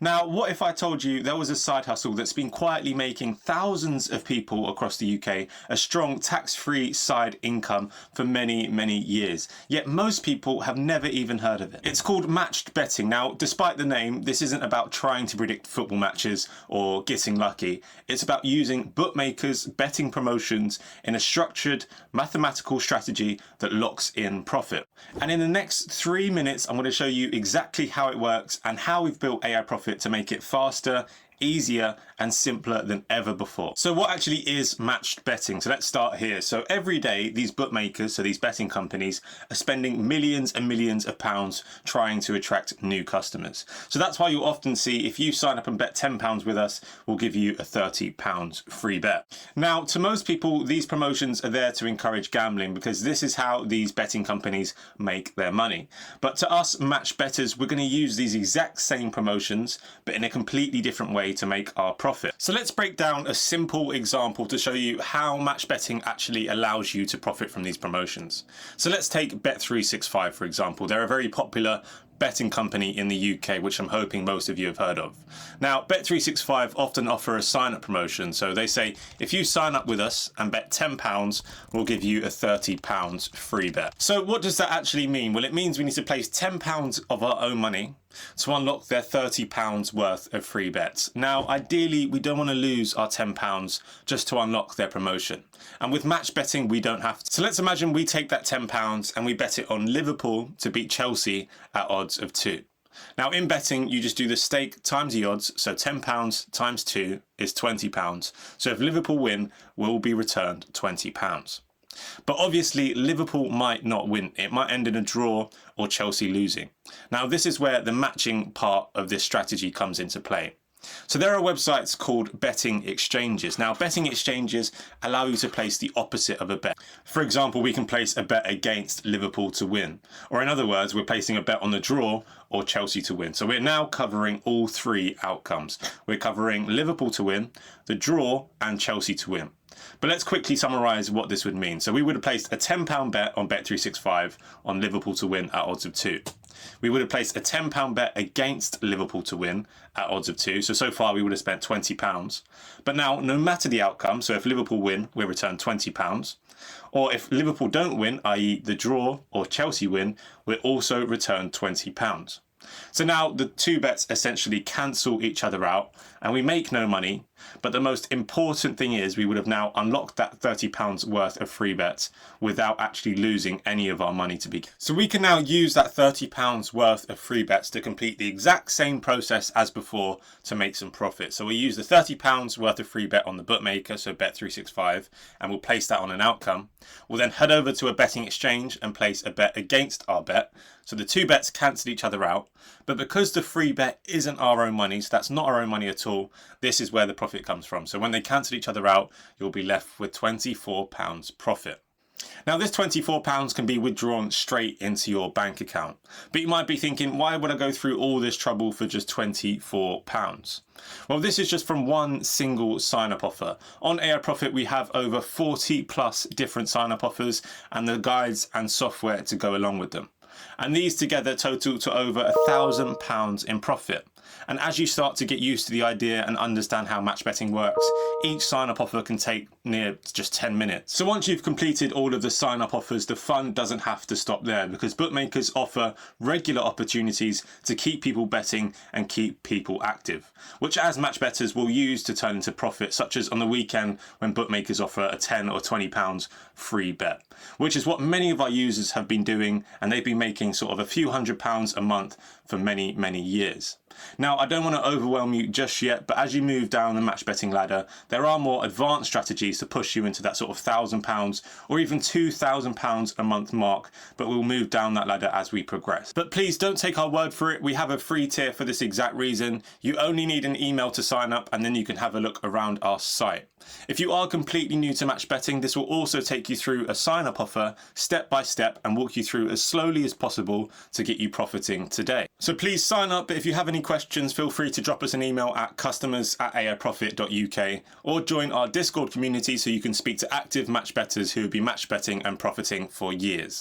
Now, what if I told you there was a side hustle that's been quietly making thousands of people across the UK a strong tax-free side income for many, many years, yet most people have never even heard of it? It's called matched betting. Now, despite the name, this isn't about trying to predict football matches or getting lucky. It's about using bookmakers' betting promotions in a structured mathematical strategy that locks in profit. And in the next 3 minutes, I'm going to show you exactly how it works and how we've built AiProfit to make it faster, easier and simpler than ever before. So what actually is matched betting? So let's start here. So every day these bookmakers, so these betting companies, are spending millions and millions of pounds trying to attract new customers. So that's why you'll often see if you sign up and bet £10 with us, we'll give you a £30 free bet. Now, to most people, these promotions are there to encourage gambling because this is how these betting companies make their money. But to us match bettors, we're going to use these exact same promotions, but in a completely different way to make our profit. So let's break down a simple example to show you how match betting actually allows you to profit from these promotions. So let's take Bet365 for example. They're a very popular betting company in the UK, which I'm hoping most of you have heard of. Now, Bet365 often offer a sign-up promotion. So they say, if you sign up with us and bet £10, we'll give you a £30 free bet. So what does that actually mean? Well, it means we need to place £10 of our own money to unlock their £30 worth of free bets. Now, ideally, we don't want to lose our £10 just to unlock their promotion. And with match betting, we don't have to. So let's imagine we take that £10 and we bet it on Liverpool to beat Chelsea at odds of 2. Now, in betting, you just do the stake times the odds. So £10 times 2 is £20. So if Liverpool win, we'll be returned £20. But obviously Liverpool might not win. It might end in a draw or Chelsea losing. Now this is where the matching part of this strategy comes into play. So there are websites called betting exchanges. Now betting exchanges allow you to place the opposite of a bet. For example, we can place a bet against Liverpool to win. Or in other words, we're placing a bet on the draw or Chelsea to win. So we're now covering all three outcomes. We're covering Liverpool to win, the draw and Chelsea to win. But let's quickly summarise what this would mean. So we would have placed a £10 bet on Bet365 on Liverpool to win at odds of 2. We would have placed a £10 bet against Liverpool to win at odds of 2. So far we would have spent £20. But now, no matter the outcome, so if Liverpool win, we're returned £20. Or if Liverpool don't win, i.e. the draw or Chelsea win, we're also returned £20. So now the two bets essentially cancel each other out and we make no money. But the most important thing is we would have now unlocked that £30 worth of free bets without actually losing any of our money to begin. So we can now use that £30 worth of free bets to complete the exact same process as before to make some profit. So we use the £30 worth of free bet on the bookmaker, so Bet365, and we'll place that on an outcome. We'll then head over to a betting exchange and place a bet against our bet. So the two bets cancel each other out. But because the free bet isn't our own money, so that's not our own money at all, this is where the profit comes from. So when they cancel each other out, you'll be left with £24 profit. Now this £24 can be withdrawn straight into your bank account. But you might be thinking, why would I go through all this trouble for just £24? Well, this is just from one single sign-up offer. On AiProfit, we have over 40 plus different sign-up offers and the guides and software to go along with them. And these together total to over £1,000 in profit. And as you start to get used to the idea and understand how match betting works, each sign-up offer can take near just 10 minutes. So once you've completed all of the sign-up offers, the fun doesn't have to stop there because bookmakers offer regular opportunities to keep people betting and keep people active, which as match bettors will use to turn into profit, such as on the weekend when bookmakers offer a £10 or £20 free bet, which is what many of our users have been doing, and they've been making sort of a few £100s a month for many, many years. Now, I don't want to overwhelm you just yet, but as you move down the match betting ladder, there are more advanced strategies to push you into that sort of £1,000 or even £2,000 a month mark, but we'll move down that ladder as we progress. But please don't take our word for it. We have a free tier for this exact reason. You only need an email to sign up and then you can have a look around our site. If you are completely new to match betting, this will also take you through a sign-up offer step by step and walk you through as slowly as possible to get you profiting today. So please sign up. If you have any questions, feel free to drop us an email at customers@aiprofit.uk or join our Discord community so you can speak to active match bettors who have been match betting and profiting for years.